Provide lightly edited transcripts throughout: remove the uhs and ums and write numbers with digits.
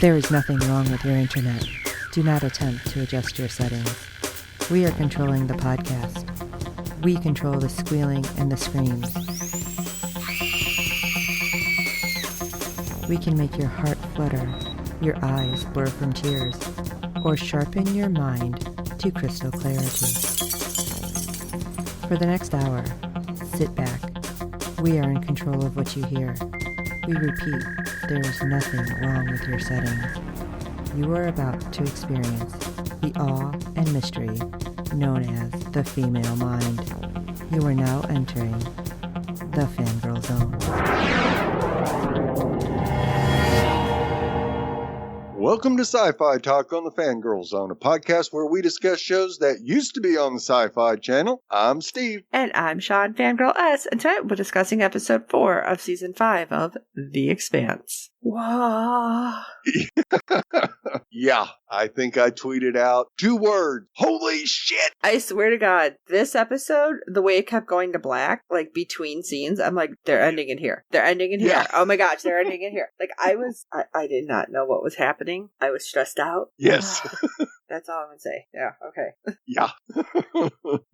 There is nothing wrong with your internet. Do not attempt to adjust your settings. We are controlling the podcast. We control the squealing and the screams. We can make your heart flutter, your eyes blur from tears, or sharpen your mind to crystal clarity. For the next hour, sit back. We are in control of what you hear. We repeat, there is nothing wrong with your settings. You are about to experience the awe and mystery known as the female mind. You are now entering the Fangirl Zone. Welcome to Sci-Fi Talk on the Fangirl Zone, a podcast where we discuss shows that used to be on the Sci-Fi Channel. I'm Steve. And I'm Sean, Fangirl S, and tonight we're discussing episode 4 of season 5 of The Expanse. Wow. Yeah, I think I tweeted out 2 words. Holy shit! I swear to God, this episode, the way it kept going to black, like between scenes, I'm like, they're ending it here. They're ending it here. Yeah. Oh my gosh, they're ending it here. Like, I did not know what was happening. I was stressed out. Yes. That's all I'm going to say. Yeah, okay. Yeah.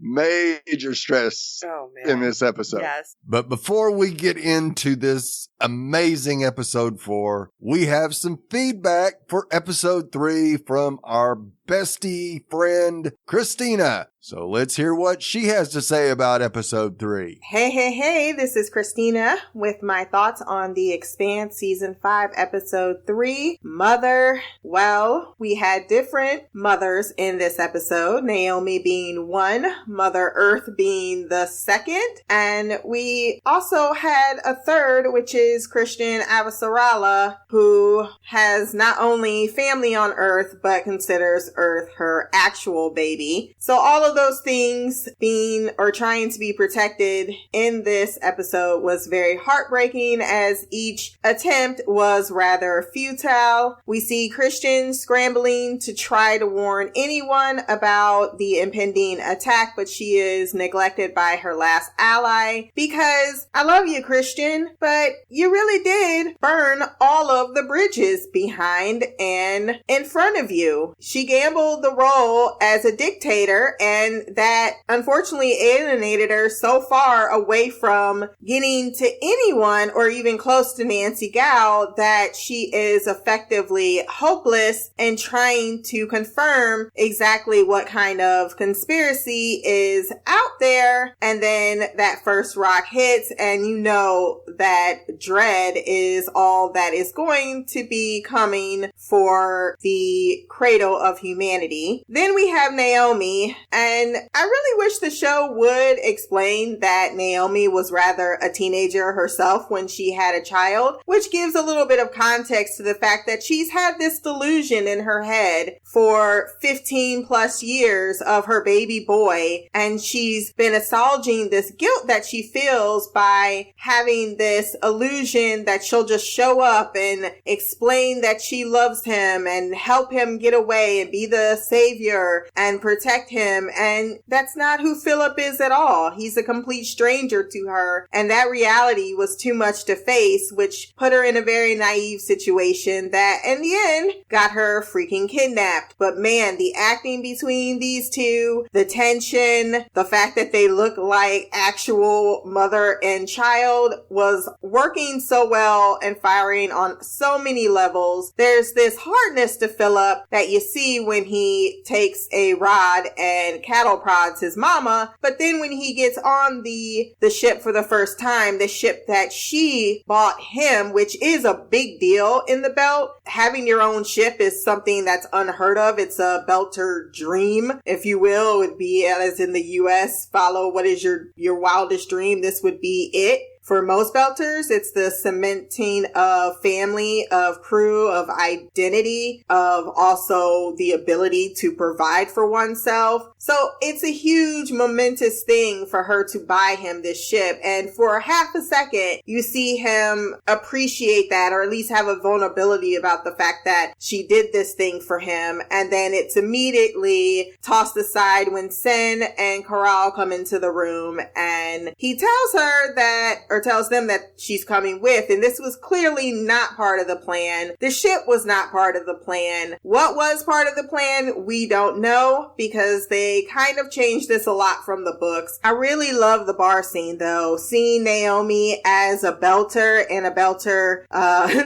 Major stress in this episode. Yes. But before we get into this amazing episode 4, we have some feedback for episode 3 from our bestie friend, Christina. So let's hear what she has to say about episode 3. Hey, this is Christina with my thoughts on The Expanse season 5 episode 3, Mother. Well, we had different mothers in this episode, Naomi being one, Mother Earth being the second, and we also had a third, which is Christian Avasarala, who has not only family on Earth, but considers Earth her actual baby. So all of those things being or trying to be protected in this episode was very heartbreaking, as each attempt was rather futile. We see Christian scrambling to try to warn anyone about the impending attack, but she is neglected by her last ally because I love you, Christian, but you really did burn all of the bridges behind and in front of you. She gambled the role as a dictator, and that unfortunately alienated her so far away from getting to anyone or even close to Nancy Gow that she is effectively hopeless in trying to confirm exactly what kind of conspiracy is out there. And then that first rock hits, and you know that dread is all that is going to be coming for the cradle of humanity. Then we have Naomi, and I really wish the show would explain that Naomi was rather a teenager herself when she had a child, which gives a little bit of context to the fact that she's had this delusion in her head for 15 plus years of her baby boy, and she's been assuaging this guilt that she feels by having this illusion that she'll just show up and explain that she loves him and help him get away and be the savior and protect him. And that's not who Philip is at all. He's a complete stranger to her, and that reality was too much to face, which put her in a very naive situation that in the end got her freaking kidnapped. But man, the acting between these two, the tension, the fact that they look like actual mother and child was working so well and firing on so many levels. There's this hardness to Philip that you see when he takes a rod and cattle prods his mama, but then when he gets on the ship for the first time, the ship that she bought him, which is a big deal in the belt. Having your own ship is something that's unheard of. It's a belter dream, if you will. It would be, as in the US, follow what is your wildest dream. This would be it. For most belters, it's the cementing of family, of crew, of identity, of also the ability to provide for oneself. So it's a huge momentous thing for her to buy him this ship. And for half a second, you see him appreciate that, or at least have a vulnerability about the fact that she did this thing for him. And then it's immediately tossed aside when Sen and Corral come into the room, and he tells her that, or tells them that she's coming with. And this was clearly not part of the plan. The ship was not part of the plan. What was part of the plan? We don't know, because they kind of changed this a lot from the books. I really love the bar scene though. Seeing Naomi as a belter in a belter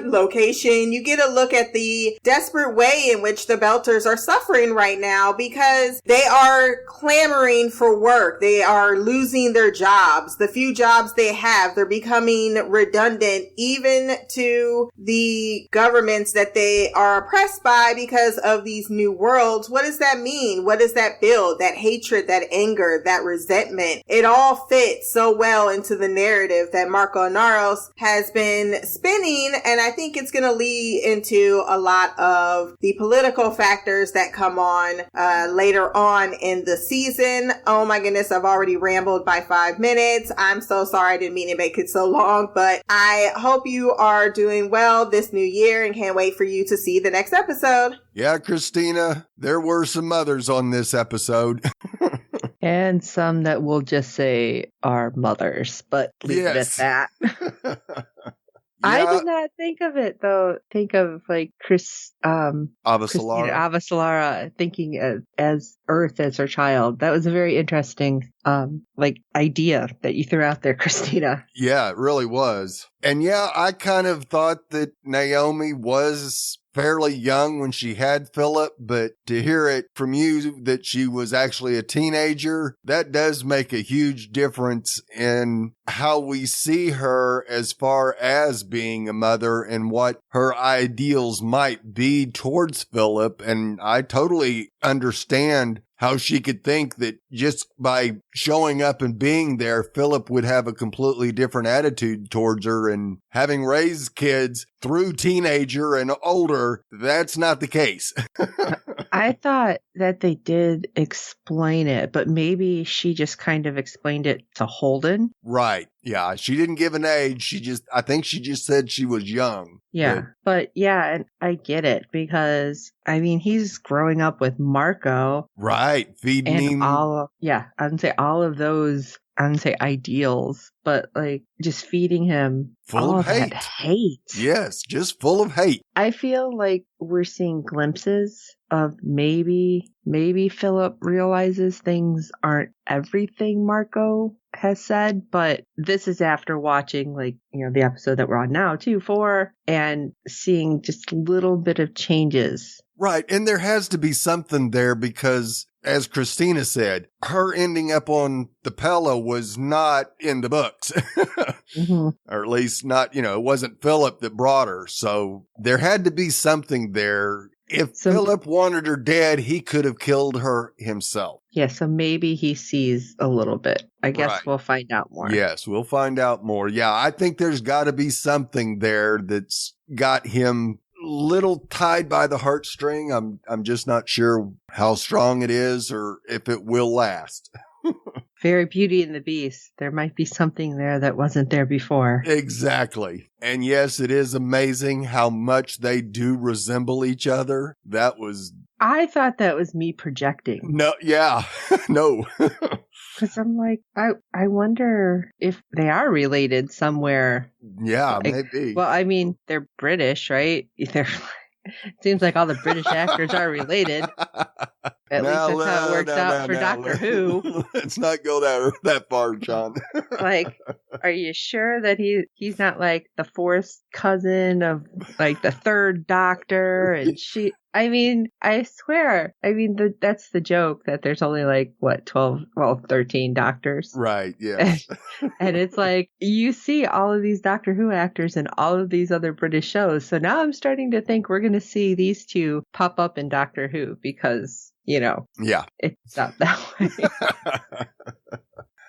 location, you get a look at the desperate way in which the belters are suffering right now, because they are clamoring for work. They are losing their jobs. The few jobs they have, they're becoming redundant even to the governments that they are oppressed by because of these new worlds. What does that mean? What does that build? That hatred, that anger, that resentment. It all fits so well into the narrative that Marco Naros has been spinning, and I think it's going to lead into a lot of the political factors that come on later on in the season. Oh my goodness, I've already rambled by 5 minutes. I'm so sorry, I didn't mean to make it so long, but I hope you are doing well this new year and can't wait for you to see the next episode. Yeah, Christina, there were some mothers on this episode. And some that we'll just say are mothers, but leave it at that. I did not think of it though. Think of like Avasalara thinking as Earth as her child. That was a very interesting idea that you threw out there, Christina. Yeah, it really was. And yeah, I kind of thought that Naomi was fairly young when she had Philip, but to hear it from you that she was actually a teenager, that does make a huge difference in how we see her as far as being a mother and what her ideals might be towards Philip. And I totally understand how she could think that just by showing up and being there, Philip would have a completely different attitude towards her. And having raised kids through teenager and older, that's not the case. I thought that they did explain it, but maybe she just kind of explained it to Holden. Right. Yeah. She didn't give an age. I think she just said she was young. Yeah. But yeah, and I get it because, I mean, he's growing up with Marco. Right. Feeding him. I would say all of those, I wouldn't say ideals, but like just feeding him full of hate. That hate. Yes, just full of hate. I feel like we're seeing glimpses of maybe Philip realizes things aren't everything Marco has said, but this is after watching the episode that we're on now, 2-4, and seeing just a little bit of changes. Right. And there has to be something there because, as Christina said, her ending up on the Pella was not in the books. Mm-hmm. Or at least not, it wasn't Philip that brought her. So there had to be something there. If Philip wanted her dead, he could have killed her himself. Yeah, so maybe he sees a little bit. I guess We'll find out more. Yes, we'll find out more. Yeah, I think there's got to be something there that's got him little tied by the heartstring. I'm just not sure how strong it is or if it will last. Very Beauty and the Beast. There might be something there that wasn't there before. Exactly. And yes, it is amazing how much they do resemble each other. I thought that was me projecting. No, yeah, no. Because I'm like, I wonder if they are related somewhere. Yeah, maybe. Well, I mean, they're British, right? It seems like all the British actors are related. At least that's how it works out for Doctor Who. Let's not go that far, John. Like, are you sure that he's not like the fourth cousin of like the third Doctor? And I mean, I swear. I mean, that's the joke that there's only 13 doctors. Right, yes. And it's like, you see all of these Doctor Who actors in all of these other British shows. So now I'm starting to think we're going to see these two pop up in Doctor Who because, yeah, it's not that way.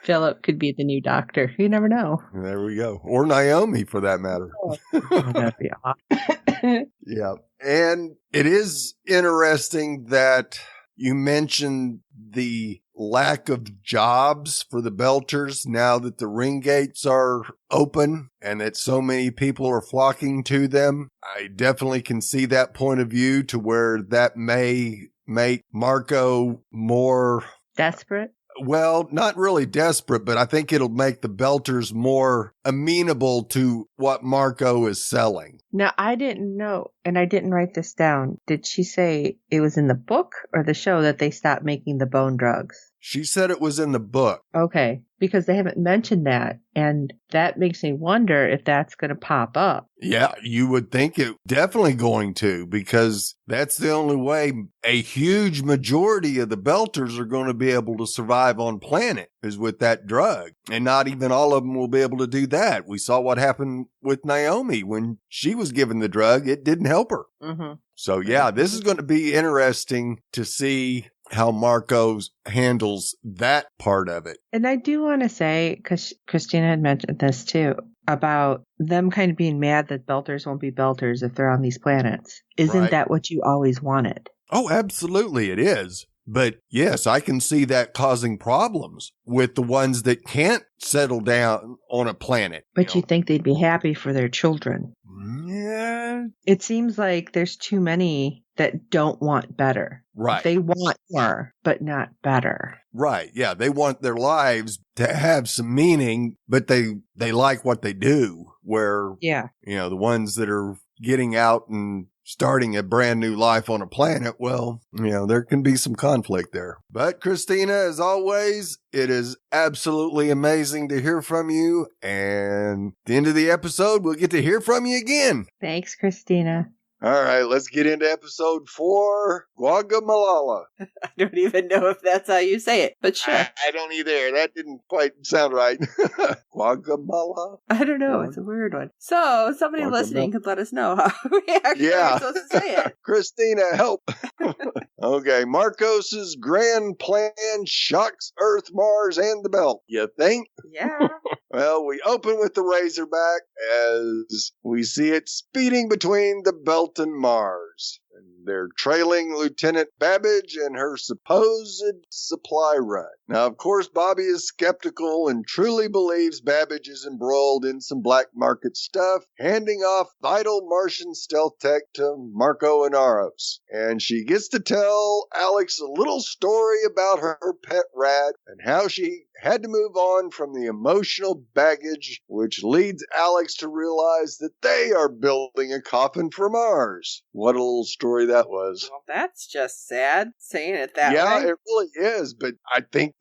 Philip could be the new Doctor. You never know. There we go. Or Naomi, for that matter. That'd be awesome. Yeah. And it is interesting that you mentioned the lack of jobs for the Belters now that the ring gates are open and that so many people are flocking to them. I definitely can see that point of view to where that may make Marco more desperate. Well, not really desperate, but I think it'll make the Belters more amenable to what Marco is selling. Now, I didn't know, and I didn't write this down. Did she say it was in the book or the show that they stopped making the bone drugs? She said it was in the book. Okay, because they haven't mentioned that, and that makes me wonder if that's going to pop up. Yeah, you would think it definitely going to, because that's the only way a huge majority of the Belters are going to be able to survive on planet is with that drug. And not even all of them will be able to do that. We saw what happened with Naomi when she was given the drug. It didn't help her. Mm-hmm. So yeah, this is going to be interesting to see how Marcos handles that part of it. And I do want to say, because Christina had mentioned this too, about them kind of being mad that Belters won't be Belters if they're on these planets. Isn't Right. that what you always wanted? Oh, absolutely it is. But yes, I can see that causing problems with the ones that can't settle down on a planet. But you think they'd be happy for their children. Yeah. It seems like there's too many that don't want better. Right. They want more, but not better. Right. Yeah. They want their lives to have some meaning, but they like what they do. Where, Yeah. the ones that are getting out and starting a brand new life on a planet, well, there can be some conflict there. But Christina, as always, it is absolutely amazing to hear from you. And at the end of the episode, we'll get to hear from you again. Thanks, Christina. All right, let's get into episode 4, Guagamela. I don't even know if that's how you say it, but sure. I don't either. That didn't quite sound right. Guagamela? I don't know. It's a weird one. So somebody Guagamela. listening could let us know how we actually are supposed to say it. Christina, help. Okay, Marcos's grand plan shocks Earth, Mars, and the Belt. You think? Yeah. Well, we open with the Razorback as we see it speeding between the Belt and Mars. And they're trailing Lieutenant Babbage and her supposed supply run. Now, of course, Bobby is skeptical and truly believes Babbage is embroiled in some black market stuff, handing off vital Martian stealth tech to Marco and Aros. And she gets to tell Alex a little story about her pet rat and how she had to move on from the emotional baggage, which leads Alex to realize that they are building a coffin for Mars. What a little story that was. Well, that's just sad, saying it that way. Yeah, it really is, but I think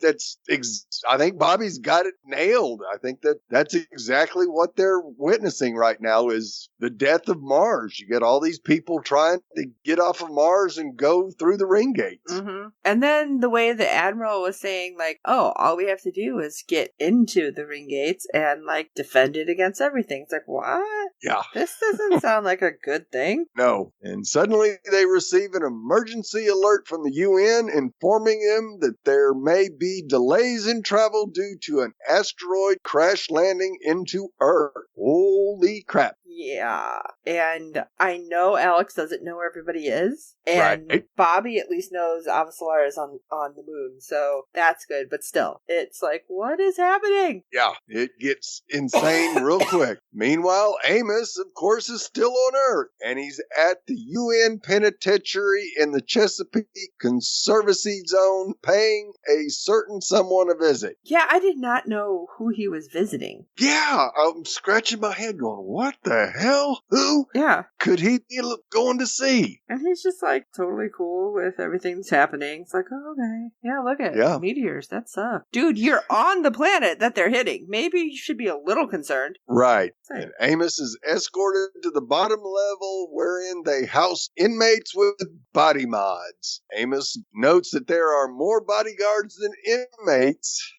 I think Bobby's got it nailed. I think that's exactly what they're witnessing right now is the death of Mars. You get all these people trying to get off of Mars and go through the ring gates. Mm-hmm. And then the way the Admiral was saying, like, oh, all we have to do is get into the ring gates and, like, defend it against everything. It's like, what? Yeah. This doesn't sound like a good thing. No. And suddenly they receive an emergency alert from the UN informing them that there may be delays in travel due to an asteroid crash landing into Earth. Holy crap. Yeah. And I know Alex doesn't know where everybody is. And Right. Bobby at least knows Avasarala is on the moon. So that's good. But still, it's like, what is happening? Yeah, it gets insane real quick. Meanwhile, Amos, of course, is still on Earth, and he's at the UN penitentiary in the Chesapeake Conservancy Zone paying a certain someone a visit. Yeah, I did not know who he was visiting. Yeah, I'm scratching my head going, what the hell? Who Yeah. could he be going to see? And he's just like totally cool with everything that's happening. It's like, oh, okay. Yeah, look at Yeah. meteors. That sucks. Dude, you're on the planet that they're hitting. Maybe you should be a little concerned. Right. Same. And Amos is escorted to the bottom level wherein they house inmates with body mods. Amos notes that there are more bodyguards than inmates.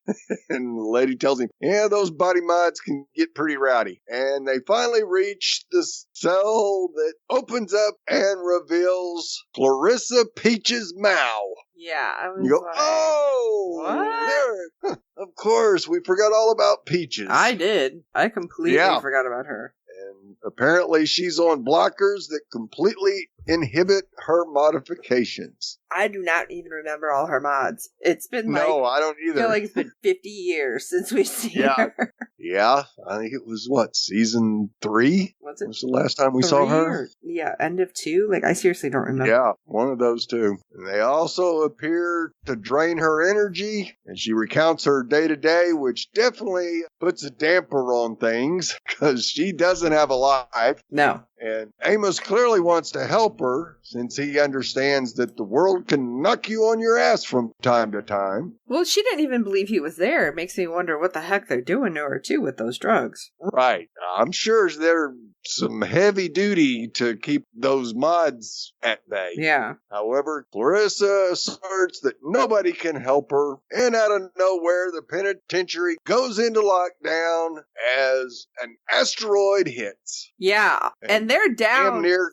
And the lady tells him, yeah, those body mods can get pretty rowdy. And they finally reach the cell that opens up and reveals Clarissa Peach's Mao. Yeah, I was You go, like, oh, there. Of course, we forgot all about Peaches. I did. I completely Yeah. forgot about her. And apparently she's on blockers that completely inhibit her modifications. I do not even remember all her mods. It's been like, No, I don't I either. feel like it's been 50 years since we've seen Yeah. her. Yeah, I think it was, season 3? Was it? Was the last time we saw her? Yeah, end of 2? Like, I seriously don't remember. Yeah, one of those two. And they also appear to drain her energy, and she recounts her day-to-day, which definitely puts a damper on things, because she doesn't have a life. No. And Amos clearly wants to help her, since he understands that the world can knock you on your ass from time to time. Well, she didn't even believe he was there. It makes me wonder what the heck they're doing to her, too, with those drugs. Right. I'm sure they're some heavy duty to keep those mods at bay. Yeah. However, Clarissa asserts that nobody can help her, and out of nowhere, the penitentiary goes into lockdown as an asteroid hits. Yeah, and they're down. Damn near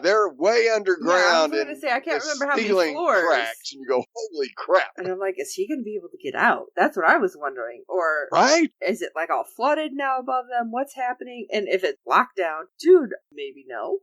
they're way underground. Yeah, I was going to say, I can't remember how many ceiling floors. cracks, and you go, holy crap. And I'm like, is he going to be able to get out? That's what I was wondering. Or right? Is it like all flooded now above them? What's happening? And if it's lockdown, dude, maybe no.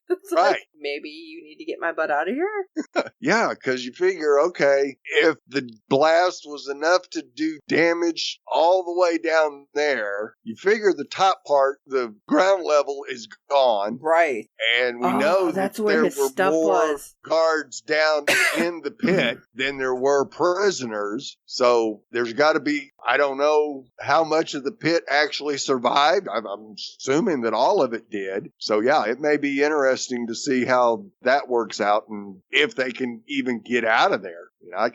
It's right. Like, maybe you need to get my butt out of here. Yeah, because you figure, okay, if the blast was enough to do damage all the way down there, you figure the top part, the ground level, is gone. Right. And we know that's that where there his were stuff more was. guards down in the pit than there were prisoners. So there's got to be, I don't know how much of the pit actually survived. I'm assuming that all of it did. So yeah, it may be interesting to see how that works out and if they can even get out of there. I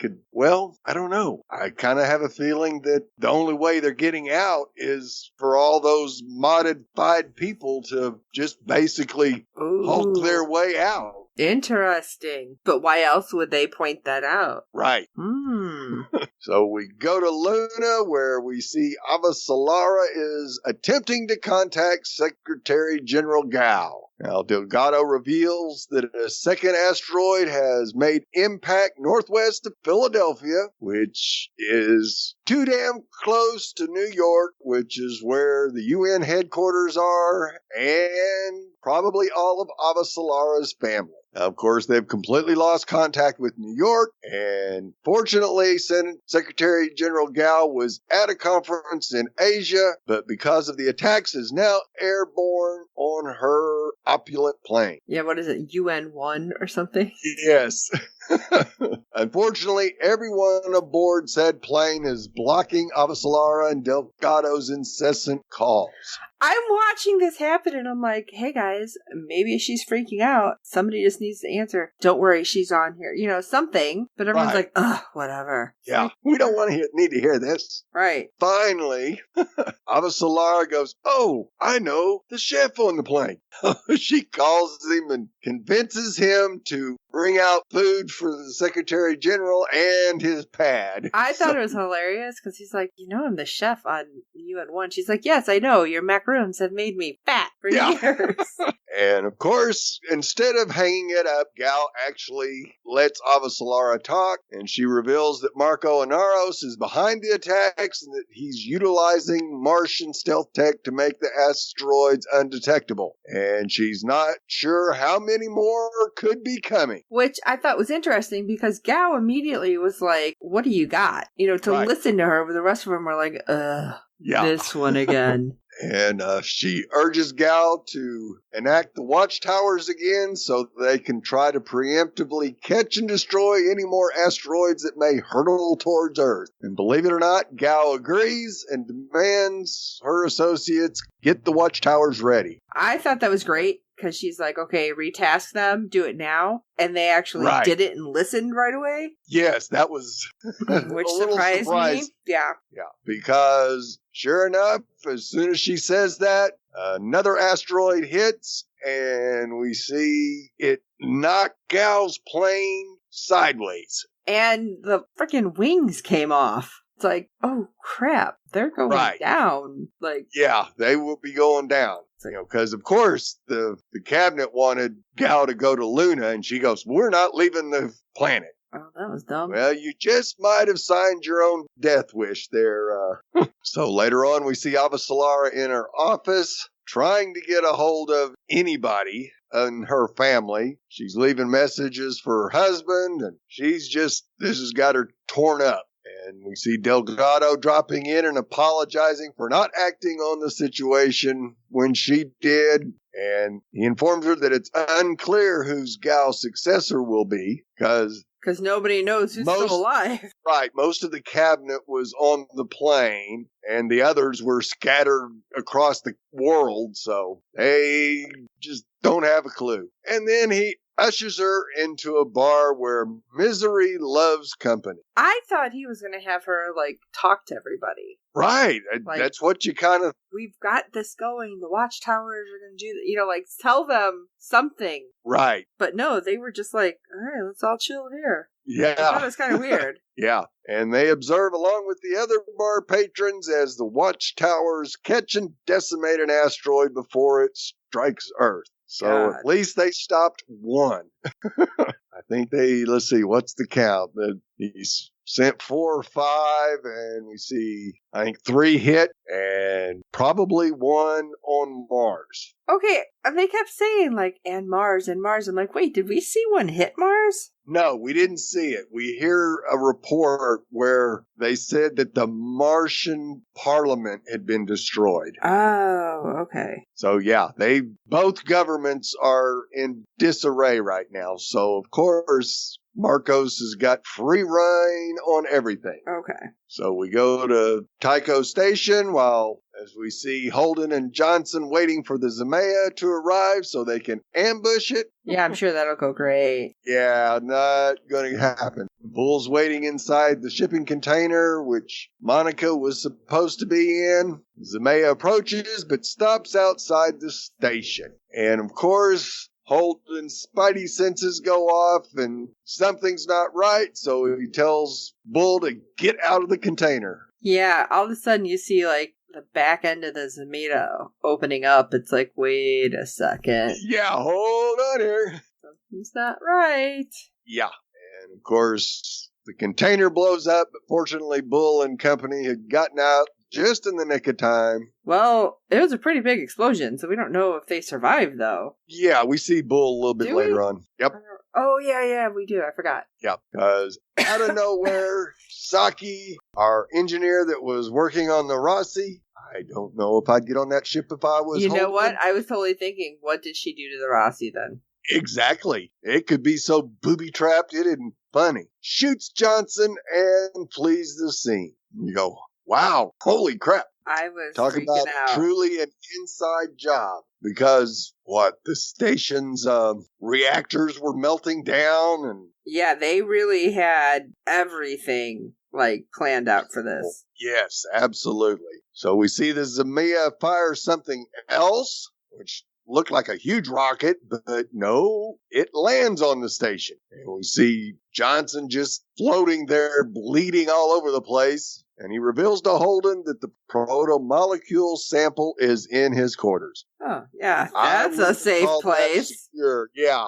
don't know. I kind of have a feeling that the only way they're getting out is for all those modified people to just basically hulk their way out. Interesting. But why else would they point that out? Right. So we go to Luna, where we see Avasalara is attempting to contact Secretary General Gao. Now, Delgado reveals that a second asteroid has made impact northwest of Philadelphia, which is too damn close to New York, which is where the UN headquarters are, and probably all of Avasalara's family. Now, of course, they've completely lost contact with New York, and fortunately, Secretary General Gao was at a conference in Asia, but because of the attacks is now airborne on her opulent plane. Yeah, what is it, UN-1 or something? Yes. Unfortunately, everyone aboard said plane is blocking Avasalara and Delgado's incessant calls. I'm watching this happen and I'm like, hey guys, maybe she's freaking out. Somebody just needs to answer. Don't worry, she's on here. You know, something. But everyone's like, ugh, whatever. Yeah, we don't want to need to hear this. Right. Finally, Avasalara goes, oh, I know, the chef on the plane. She calls him and convinces him to bring out food for the Secretary General and his pad. I thought it was hilarious because he's like, you know, I'm the chef on UN-1. She's like, yes, I know. Your macaroons have made me fat for years. And of course, instead of hanging it up, Gal actually lets Avasalara talk, and she reveals that Marco Inaros is behind the attacks and that he's utilizing Martian stealth tech to make the asteroids undetectable. And she's not sure how many more could be coming. Which I thought was interesting because Gao immediately was like, what do you got? You know, to listen to her, but the rest of them were like, this one again. And she urges Gal to enact the watchtowers again so they can try to preemptively catch and destroy any more asteroids that may hurtle towards Earth. And believe it or not, Gal agrees and demands her associates get the watchtowers ready. I thought that was great because she's like, okay, retask them, do it now. And they actually did it and listened right away. Yes, that was which surprised me. Yeah. Yeah, because sure enough, as soon as she says that, another asteroid hits and we see it knock Gal's plane sideways. And the freaking wings came off. It's like, oh crap, they're going down. Like, yeah, they will be going down. You know, because of course the cabinet wanted Gal to go to Luna, and she goes, "We're not leaving the planet." Oh, that was dumb. Well, you just might have signed your own death wish there. So later on, we see Avasalara in her office trying to get a hold of anybody in her family. She's leaving messages for her husband, and this has got her torn up. And we see Delgado dropping in and apologizing for not acting on the situation when she did. And he informs her that it's unclear whose Gal's successor will be because nobody knows who's still alive. Right. Most of the cabinet was on the plane and the others were scattered across the world. So they just don't have a clue. And then he ushers her into a bar where misery loves company. I thought he was going to have her, like, talk to everybody. Right. Like, that's what you kind of... We've got this going. The watchtowers are going to do that. You know, like, tell them something. Right. But no, they were just like, all right, let's all chill here. Yeah. I thought it was kind of weird. Yeah. And they observe along with the other bar patrons as the watchtowers catch and decimate an asteroid before it strikes Earth. So at least they stopped one. I think let's see, what's the count? He's sent 4 or 5, and we see, I think, 3 hit, and probably 1 on Mars. Okay, and they kept saying, like, and Mars. I'm like, wait, did we see one hit Mars? No, we didn't see it. We hear a report where they said that the Martian parliament had been destroyed. Oh, okay. So, yeah, both governments are in disarray right now. So, of course, Marcos has got free reign on everything. Okay. So we go to Tycho Station while, as we see Holden and Johnson waiting for the Zemea to arrive so they can ambush it. Yeah, I'm sure that'll go great. Yeah, not going to happen. Bull's waiting inside the shipping container, which Monica was supposed to be in. Zemea approaches, but stops outside the station. And of course, Holden's spidey senses go off and something's not right, so he tells Bull to get out of the container. Yeah, all of a sudden you see, like, the back end of the Zemeta opening up. It's like, wait a second. Yeah, hold on here. Something's not right. Yeah, and of course, the container blows up, but fortunately Bull and company had gotten out just in the nick of time. Well, it was a pretty big explosion, so we don't know if they survived, though. Yeah, we see Bull a little bit later on. Yep. Oh, yeah, we do. I forgot. Yep, because out of nowhere, Saki, our engineer that was working on the Rossi, I don't know if I'd get on that ship if I was You know what? I was totally thinking, what did she do to the Rossi then? Exactly. It could be so booby-trapped it isn't funny. Shoots Johnson and flees the scene. You go, wow, holy crap. I was Talk freaking about out. Truly an inside job. Because, the station's reactors were melting down and... Yeah, they really had everything, like, planned out for this. Yes, absolutely. So we see the Zemea fire something else, which looked like a huge rocket, but no, it lands on the station. And we see Johnson just floating there, bleeding all over the place. And he reveals to Holden that the proto-molecule sample is in his quarters. Oh, yeah, that's a safe place. Yeah,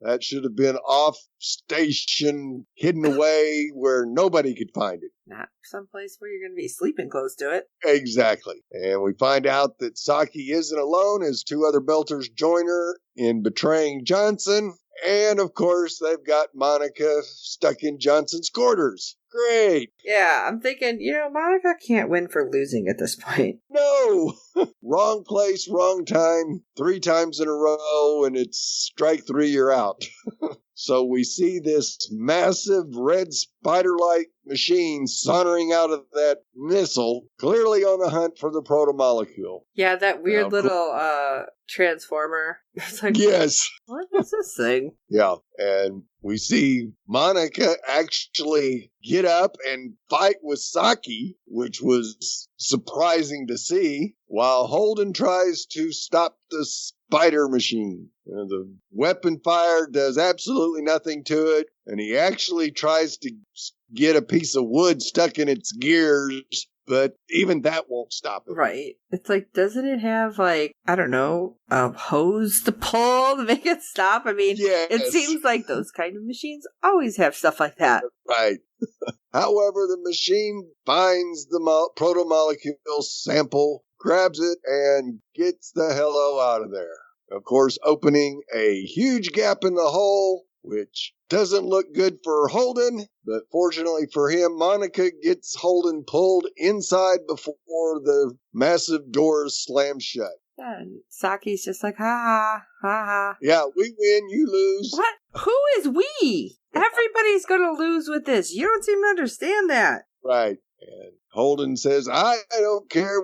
that should have been off station, hidden away where nobody could find it. Not someplace where you're going to be sleeping close to it. Exactly. And we find out that Saki isn't alone as 2 other Belters join her in betraying Johnson. And, of course, they've got Monica stuck in Johnson's quarters. Great. Yeah, I'm thinking, Monica can't win for losing at this point. No. Wrong place, wrong time, 3 times in a row, and it's strike 3, you're out. So we see this massive red spider-like machine sauntering out of that missile, clearly on the hunt for the proto-molecule. Yeah, that weird little transformer. It's like, yes. What is this thing? Yeah, and we see Monica actually get up and fight with Saki, which was surprising to see, while Holden tries to stop the spider machine. The weapon fire does absolutely nothing to it, and he actually tries to get a piece of wood stuck in its gears, but even that won't stop it. Right. It's like, doesn't it have, like, I don't know, a hose to pull to make it stop? I mean, yes. It seems like those kind of machines always have stuff like that. Right. However, the machine finds the proto-molecule sample, grabs it, and gets the hello out of there. Of course, opening a huge gap in the hull, which doesn't look good for Holden, but fortunately for him, Monica gets Holden pulled inside before the massive doors slam shut. And Saki's just like, ha ha. Yeah, we win, you lose. What? Who is we? Everybody's going to lose with this. You don't seem to understand that. Right. And Holden says, I don't care.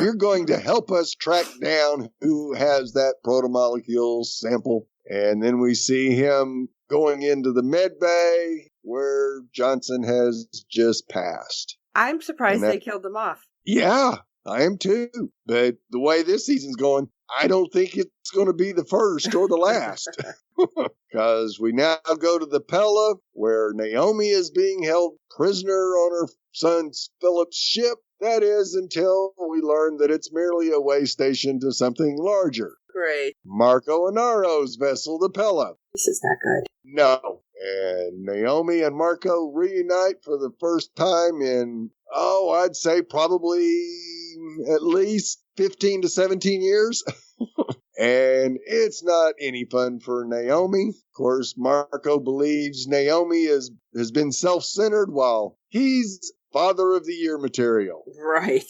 You're going to help us track down who has that protomolecule sample. And then we see him going into the med bay where Johnson has just passed. I'm surprised they killed him off. Yeah, I am too. But the way this season's going, I don't think it's going to be the first or the last. Because we now go to the Pella, where Naomi is being held prisoner on her son Philip's ship. That is, until we learn that it's merely a way station to something larger. Great. Marco Inaro's vessel, the Pella. This is not good. No. And Naomi and Marco reunite for the first time in, I'd say probably at least 15 to 17 years. And it's not any fun for Naomi. Of course, Marco believes Naomi has been self-centered while he's father of the year material. Right.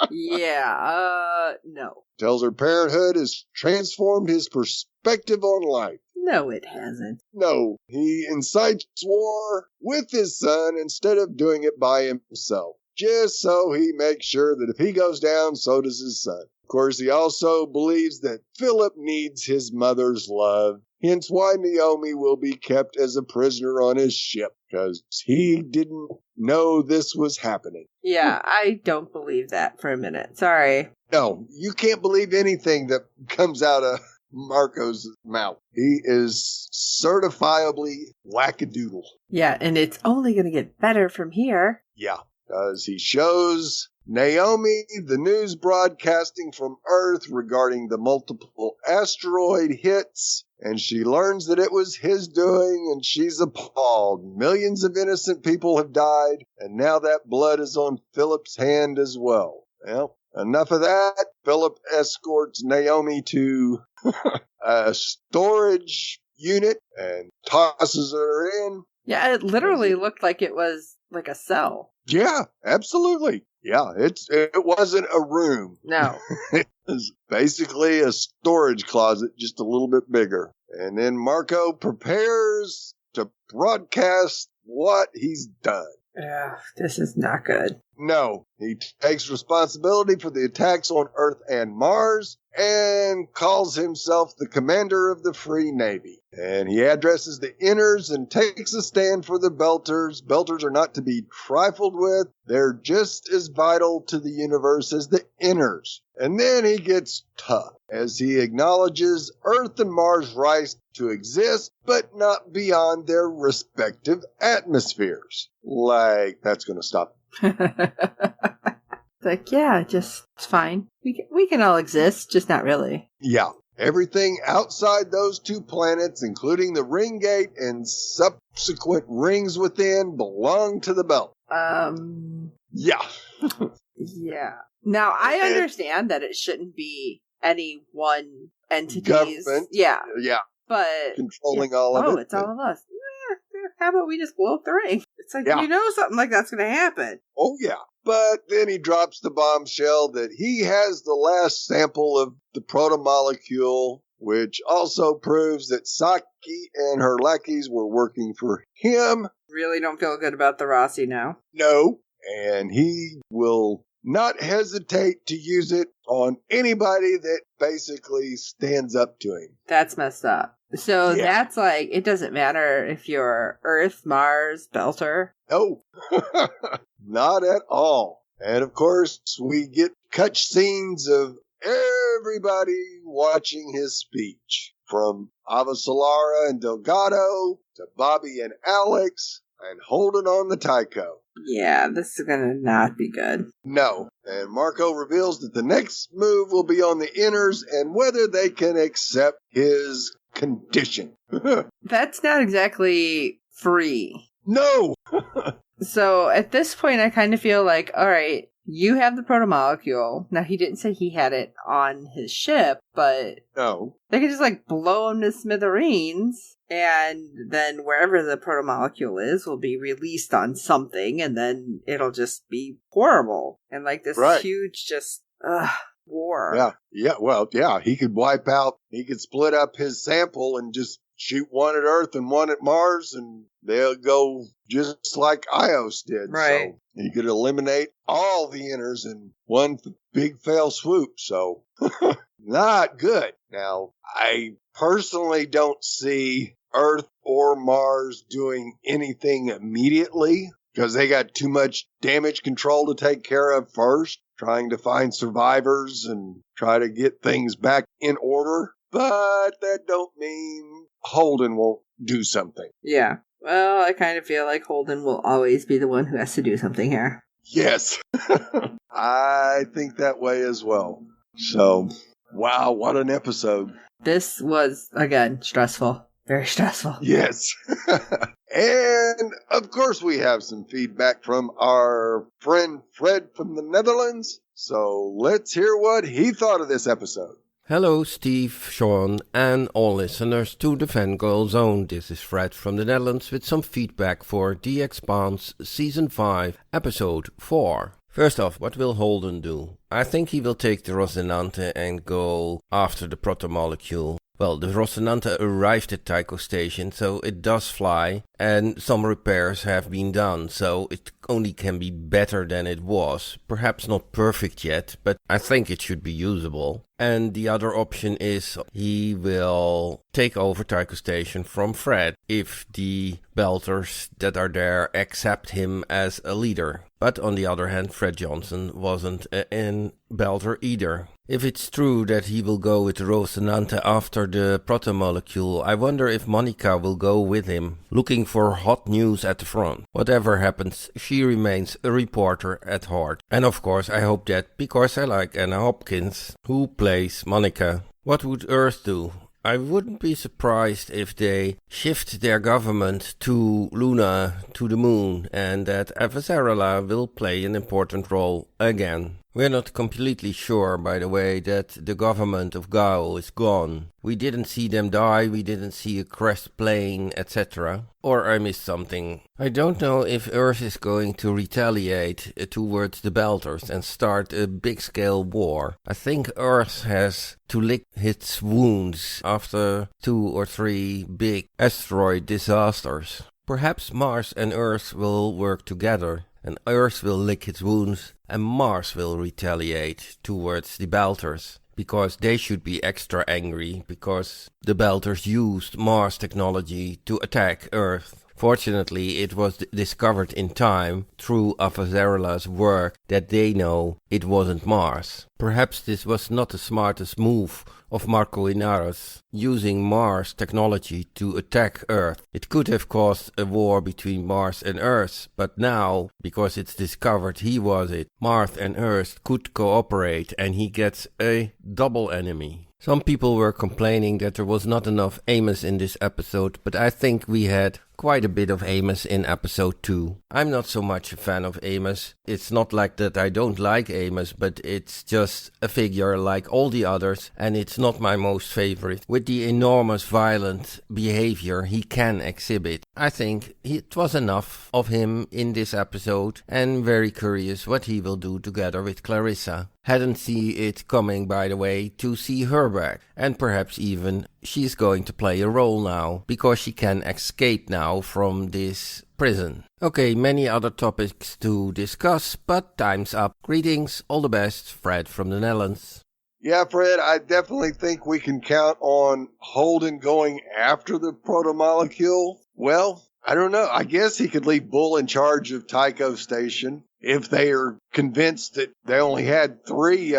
Yeah, no. Tells her parenthood has transformed his perspective on life. No, it hasn't. No, he incites war with his son instead of doing it by himself. Just so he makes sure that if he goes down, so does his son. Of course, he also believes that Philip needs his mother's love, hence why Naomi will be kept as a prisoner on his ship, because he didn't know this was happening. Yeah, I don't believe that for a minute. Sorry. No, you can't believe anything that comes out of Marco's mouth. He is certifiably wackadoodle. Yeah, and it's only going to get better from here. Yeah, because he shows Naomi the news broadcasting from Earth regarding the multiple asteroid hits, and she learns that it was his doing, and she's appalled. Millions of innocent people have died, and now that blood is on Philip's hand as well. Well, enough of that. Philip escorts Naomi to a storage unit and tosses her in. Yeah, it literally looked like it was like a cell. Yeah, absolutely. Yeah, it wasn't a room. No. It was basically a storage closet, just a little bit bigger. And then Marco prepares to broadcast what he's done. Yeah, this is not good. No, he takes responsibility for the attacks on Earth and Mars and calls himself the commander of the Free Navy. And he addresses the Inners and takes a stand for the Belters. Belters are not to be trifled with. They're just as vital to the universe as the Inners. And then he gets tough as he acknowledges Earth and Mars' right to exist, but not beyond their respective atmospheres. Like, that's going to stop. Like, yeah, just, it's fine. We can all exist, just not really. Yeah. Everything outside those two planets, including the ring gate and subsequent rings within, belong to the belt. Yeah. Yeah. Now, I understand that it shouldn't be any one entity's. Government. Yeah. Yeah. But. Controlling all of it. Oh, it's all of us. How about we just blow up the ring? It's like, you know something like that's going to happen. Oh, yeah. But then he drops the bombshell that he has the last sample of the protomolecule, which also proves that Saki and her lackeys were working for him. Really don't feel good about the Rossi now. No. And he will not hesitate to use it on anybody that basically stands up to him. That's messed up. So that's like, it doesn't matter if you're Earth, Mars, Belter. No, not at all. And of course, we get cutscenes of everybody watching his speech. From Avasalara and Delgado to Bobby and Alex and Holden on the Tycho. Yeah, this is going to not be good. No. And Marco reveals that the next move will be on the Inners and whether they can accept his condition. That's not exactly free. No! So at this point, I kind of feel like, all right, You have the protomolecule. Now, he didn't say he had it on his ship, but No. they could just, like, blow him to smithereens, and then wherever the protomolecule is will be released on something, and then it'll just be horrible. And, like, this huge just, war. Yeah, well, yeah, he could he could split up his sample and just shoot one at Earth and one at Mars, and they'll go just like Ios did. Right. So he could eliminate all the inners in one big fail swoop. So not good. Now, I personally don't see Earth or Mars doing anything immediately because they got too much damage control to take care of first, trying to find survivors and try to get things back in order. But that don't mean Holden won't do something. Yeah. Well, I kind of feel like Holden will always be the one who has to do something here. Yes. I think that way as well. So, wow, what an episode. This was, again, stressful. Very stressful. Yes. And, of course, we have some feedback from our friend Fred from the Netherlands. So, let's hear what he thought of this episode. Hello Steve, Sean and all listeners to the Fangirl Zone. This is Fred from the Netherlands with some feedback for The Expanse Season 5 Episode 4. First off, what will Holden do? I think he will take the Rocinante and go after the protomolecule. Well, the Rocinante arrived at Tycho Station, so it does fly, and some repairs have been done, so it only can be better than it was. Perhaps not perfect yet, but I think it should be usable. And the other option is he will take over Tycho Station from Fred if the Belters that are there accept him as a leader. But on the other hand, Fred Johnson wasn't an Belter either. If it's true that he will go with Rocinante after the protomolecule, I wonder if Monica will go with him, looking for hot news at the front. Whatever happens, she remains a reporter at heart. And of course, I hope that because I like Anna Hopkins, who plays Monica. What would Earth do? I wouldn't be surprised if they shift their government to Luna, to the moon, and that Avazarala will play an important role again. We're not completely sure, by the way, that the government of Gao is gone. We didn't see them die, we didn't see a crashed plane, etc. Or I missed something. I don't know if Earth is going to retaliate towards the Belters and start a big-scale war. I think Earth has to lick its wounds after 2 or 3 big asteroid disasters. Perhaps Mars and Earth will work together, and Earth will lick its wounds, and Mars will retaliate towards the Belters, because they should be extra angry, because the Belters used Mars technology to attack Earth. Fortunately, it was discovered in time, through Avazarala's work, that they know it wasn't Mars. Perhaps this was not the smartest move of Marco Inaros, using Mars technology to attack Earth. It could have caused a war between Mars and Earth, but now, because it's discovered he was it, Mars and Earth could cooperate and he gets a double enemy. Some people were complaining that there was not enough Amos in this episode, but I think we had quite a bit of Amos in episode 2. I'm not so much a fan of Amos. It's not like that I don't like Amos, but it's just a figure like all the others, and it's not my most favorite. With the enormous violent behavior he can exhibit, I think it was enough of him in this episode, and very curious what he will do together with Clarissa. Hadn't seen it coming, by the way, to see her back. And perhaps even she's going to play a role now, because she can escape now from this prison. Okay, many other topics to discuss, but time's up. Greetings, all the best, Fred from the Netherlands. Yeah, Fred, I definitely think we can count on Holden going after the protomolecule. Well, I don't know. I guess he could leave Bull in charge of Tycho Station if they are convinced that they only had 3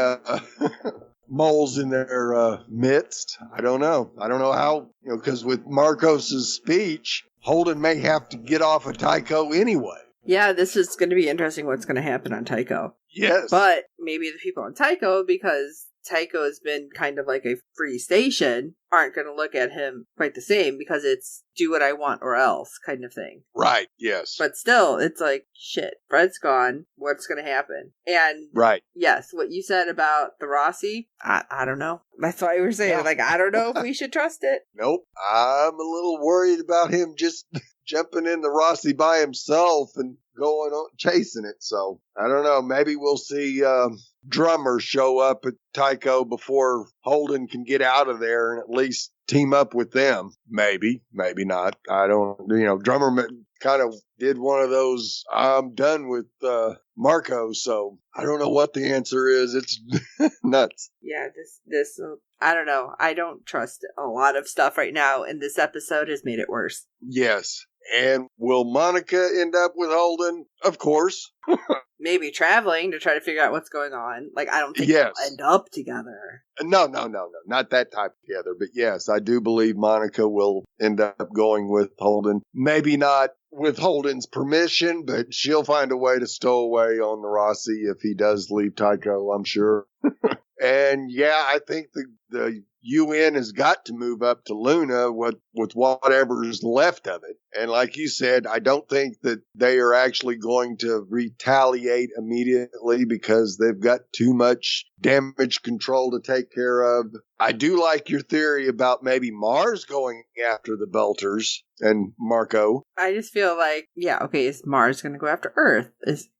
moles in their midst. I don't know. I don't know how, because with Marcos's speech, Holden may have to get off of Tycho anyway. Yeah, this is going to be interesting what's going to happen on Tycho. Yes. But maybe the people on Tycho, because Tycho has been kind of like a free station aren't going to look at him quite the same because it's do what I want or else kind of thing. Right, yes. But still, it's like, shit, Fred's gone. What's going to happen? And right. Yes, what you said about the Rossi, I don't know. That's why we were saying, like, I don't know if we should trust it. Nope. I'm a little worried about him just jumping in the Rossi by himself and going on chasing it. So I don't know. Maybe we'll see Drummer show up at Tycho before Holden can get out of there and at least team up with them. Maybe not. I don't, Drummer kind of did one of those, I'm done with Marco. So I don't know what the answer is. It's nuts. Yeah, this, I don't know. I don't trust a lot of stuff right now, and this episode has made it worse. Yes. And will Monica end up with Holden? Of course. Maybe traveling to try to figure out what's going on. Like, I don't think they'll end up together. No. Not that type together. But yes, I do believe Monica will end up going with Holden. Maybe not with Holden's permission, but she'll find a way to stow away on the Rossi if he does leave Tycho, I'm sure. And yeah, I think the UN has got to move up to Luna with whatever's left of it. And like you said, I don't think that they are actually going to retaliate immediately because they've got too much damage control to take care of. I do like your theory about maybe Mars going after the Belters and Marco. I just feel like, is Mars going to go after Earth?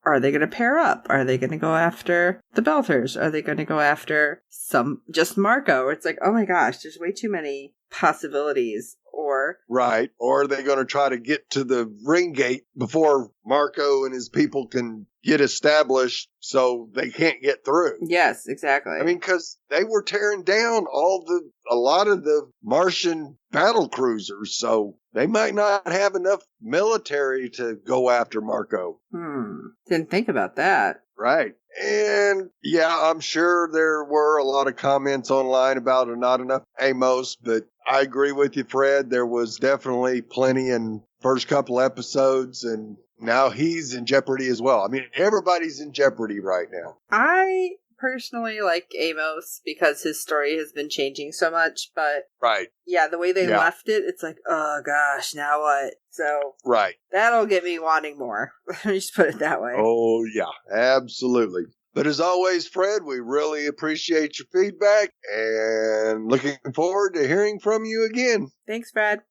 Are they going to pair up? Are they going to go after the Belters? Are they going to go after just Marco? It's like, oh my gosh, there's way too many possibilities. Right. Or are they going to try to get to the ring gate before Marco and his people can get established so they can't get through? Yes, exactly. I mean, because they were tearing down a lot of the Martian battle cruisers, so they might not have enough military to go after Marco. Didn't think about that. Right. And yeah, I'm sure there were a lot of comments online about not enough Amos, but I agree with you, Fred. There was definitely plenty in first couple episodes, and now he's in jeopardy as well. I mean, everybody's in jeopardy right now. I personally like Amos because his story has been changing so much, but right. Yeah, the way they left it, it's like, oh gosh, now what? So right. That'll get me wanting more. Let me just put it that way. Oh yeah, absolutely. But as always, Fred, we really appreciate your feedback and looking forward to hearing from you again. Thanks, Fred.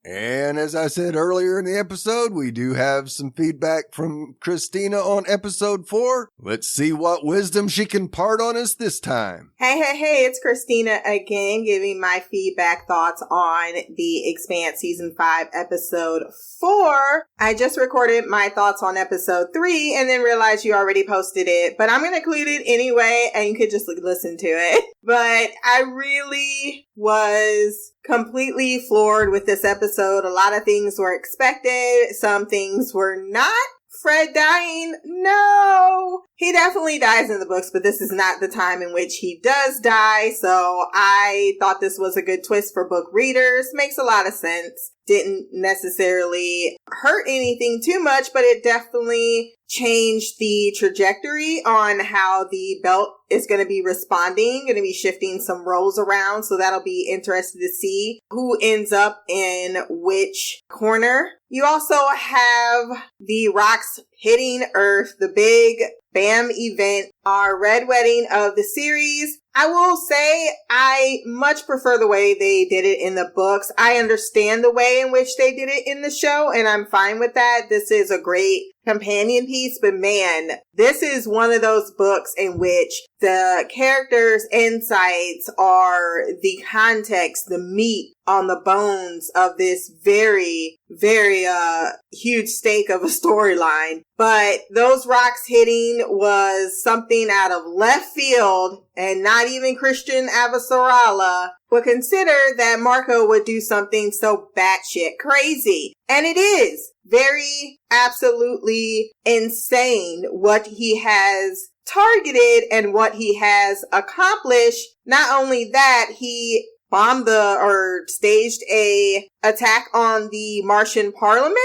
And as I said earlier in the episode, we do have some feedback from Christina on episode 4. Let's see what wisdom she can part on us this time. Hey, it's Christina again, giving my feedback thoughts on the Expanse Season 5, Episode 4. I just recorded my thoughts on Episode 3 and then realized you already posted it, but I'm going to include it anyway, and you could just listen to it. But I really was completely floored with this episode. A lot of things were expected. Some things were not. Fred dying? No! He definitely dies in the books, but this is not the time in which he does die. So I thought this was a good twist for book readers. Makes a lot of sense. Didn't necessarily hurt anything too much, but it definitely changed the trajectory on how the belt is going to be responding, going to be shifting some roles around. So that'll be interesting to see who ends up in which corner. You also have the rocks hitting Earth, the big BAM event, our red wedding of the series. I will say I much prefer the way they did it in the books. I understand the way in which they did it in the show, and I'm fine with that. This is a great companion piece, but man, this is one of those books in which the characters' insights are the context, the meat on the bones of this very, very huge stake of a storyline. But those rocks hitting was something out of left field, and not even Christian Avasarala would consider that Marco would do something so batshit crazy. And it is very absolutely insane what he has targeted and what he has accomplished. Not only that, he bombed staged a attack on the Martian parliament.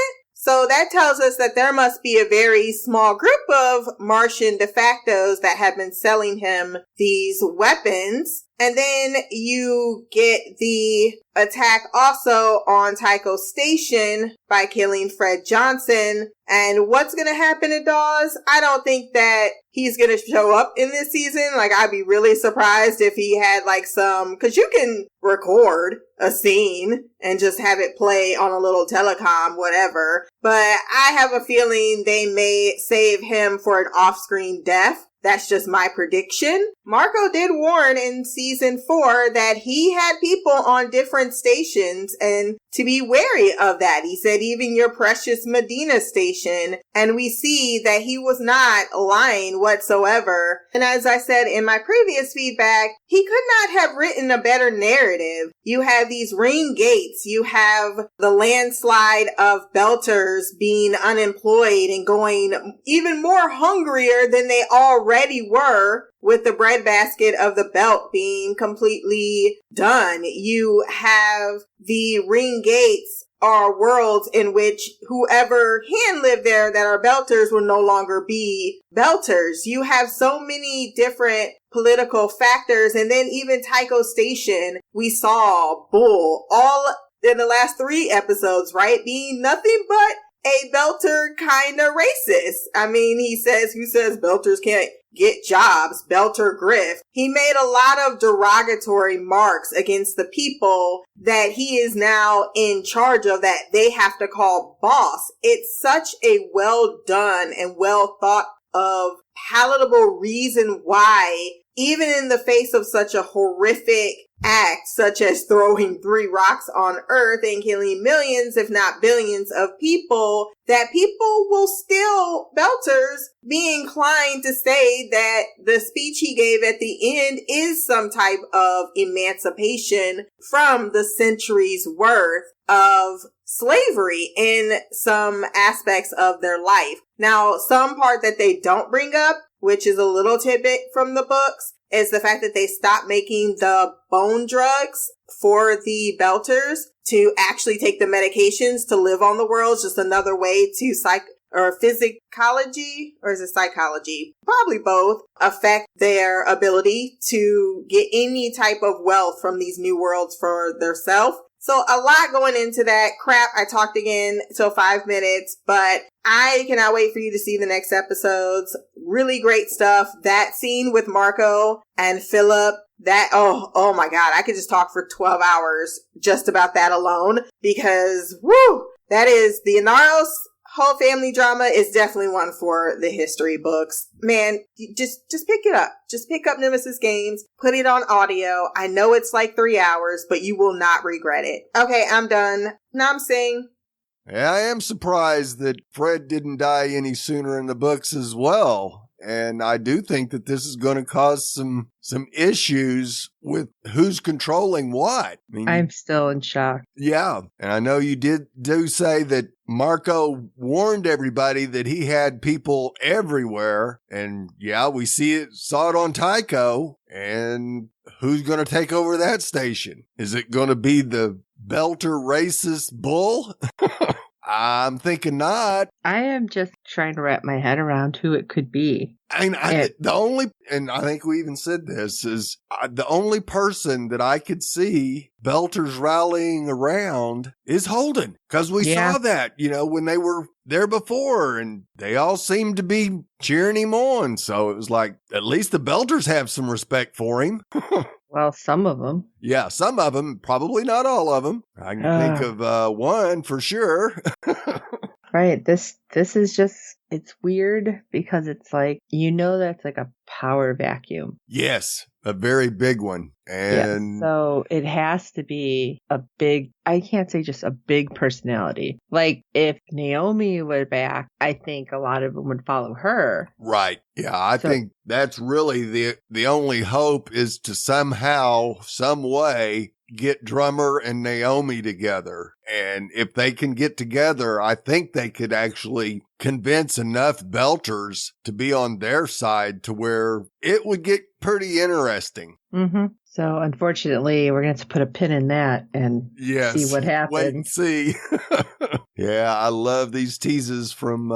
So that tells us that there must be a very small group of Martian de factos that have been selling him these weapons. And then you get the attack also on Tycho Station by killing Fred Johnson. And what's going to happen to Dawes? I don't think that he's going to show up in this season. Like, I'd be really surprised if he had like cause you can record a scene and just have it play on a little telecom, whatever. But I have a feeling they may save him for an off-screen death. That's just my prediction. Marco did warn in season 4 that he had people on different stations and to be wary of that. He said even your precious Medina station. And we see that he was not lying whatsoever. And as I said in my previous feedback, he could not have written a better narrative. You have these ring gates. You have the landslide of Belters being unemployed and going even more hungrier than they already were, with the breadbasket of the belt being completely done. You have the ring gates are worlds in which whoever can live there that are Belters will no longer be Belters. You have so many different political factors. And then even Tycho Station, we saw Bull all in the last 3 episodes, right? Being nothing but a Belter kind of racist. I mean, he says, who says Belters can't get jobs? Belter Griff. He made a lot of derogatory marks against the people that he is now in charge of, that they have to call boss. It's such a well done and well thought of palatable reason why, even in the face of such a horrific act, such as throwing 3 rocks on Earth and killing millions, if not billions of people, that people will still, Belters, be inclined to say that the speech he gave at the end is some type of emancipation from the centuries worth of slavery in some aspects of their life. Now, some part that they don't bring up, which is a little tidbit from the books, is the fact that they stopped making the bone drugs for the Belters to actually take the medications to live on the world. It's just another way to physicology, or is it psychology? Probably both, affect their ability to get any type of wealth from these new worlds for theirself. So a lot going into that. Crap, I talked again till 5 minutes, but I cannot wait for you to see the next episodes. Really great stuff. That scene with Marco and Philip, that, oh my God, I could just talk for 12 hours just about that alone, because, woo, that is the Inaros whole family drama is definitely one for the history books. Man, just pick it up. Just pick up Nemesis Games, put it on audio. I know it's like 3 hours, but you will not regret it. Okay, I'm done. Nam Singh. Yeah, I am surprised that Fred didn't die any sooner in the books as well. And I do think that this is going to cause some issues with who's controlling what. I mean, I'm still in shock. Yeah. And I know you do say that Marco warned everybody that he had people everywhere. And yeah, we saw it on Tycho. And who's going to take over that station? Is it going to be the Belter racist Bull? I'm thinking not. I am just trying to wrap my head around who it could be. And I think we even said this, is the only person that I could see Belters rallying around is Holden. Because we saw that, when they were there before, and they all seemed to be cheering him on. So it was like, at least the Belters have some respect for him. Well, some of them. Yeah, some of them, probably not all of them. I can think of one for sure. Right. This is just, it's weird because it's like, that's like a power vacuum. Yes, a very big one. And so it has to be a big, I can't say just a big personality. Like if Naomi were back, I think a lot of them would follow her. Right. Yeah, I think that's really the only hope, is to somehow, some way get Drummer and Naomi together. And if they can get together, I think they could actually convince enough Belters to be on their side to where it would get pretty interesting. Mm-hmm. So unfortunately, we're going to have to put a pin in that and see what happens. Wait and see. Yeah, I love these teases from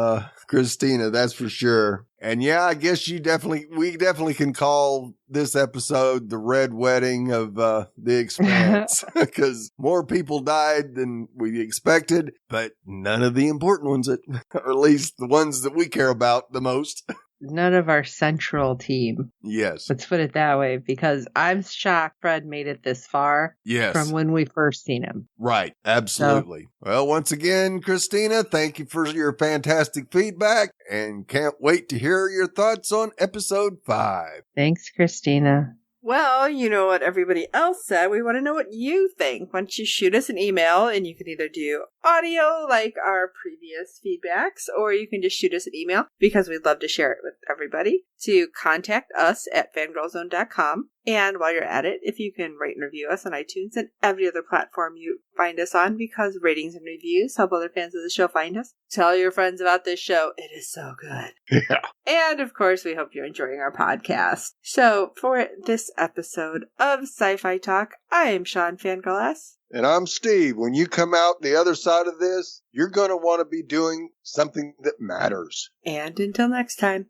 Christina, that's for sure. And yeah, I guess we definitely can call this episode the Red Wedding of The Expanse, because more people died than we expected, but none of the important ones, or at least the ones that we care about the most. None of our central team. Yes. Let's put it that way, because I'm shocked Fred made it this far. Yes. From when we first seen him. Right. Absolutely. So, well, once again, Christina, thank you for your fantastic feedback and can't wait to hear your thoughts on episode 5. Thanks, Christina. Well, you know what everybody else said. We want to know what you think. Why don't you shoot us an email, and you can either do audio like our previous feedbacks, or you can just shoot us an email, because we'd love to share it with everybody, to contact us at fangirlzone.com. And while you're at it, if you can rate and review us on iTunes and every other platform you find us on, because ratings and reviews help other fans of the show find us. Tell your friends about this show. It is so good. Yeah. And of course, we hope you're enjoying our podcast. So for this episode of Sci-Fi Talk, I am Sean Fangirl S. And I'm Steve. When you come out the other side of this, you're going to want to be doing something that matters. And until next time.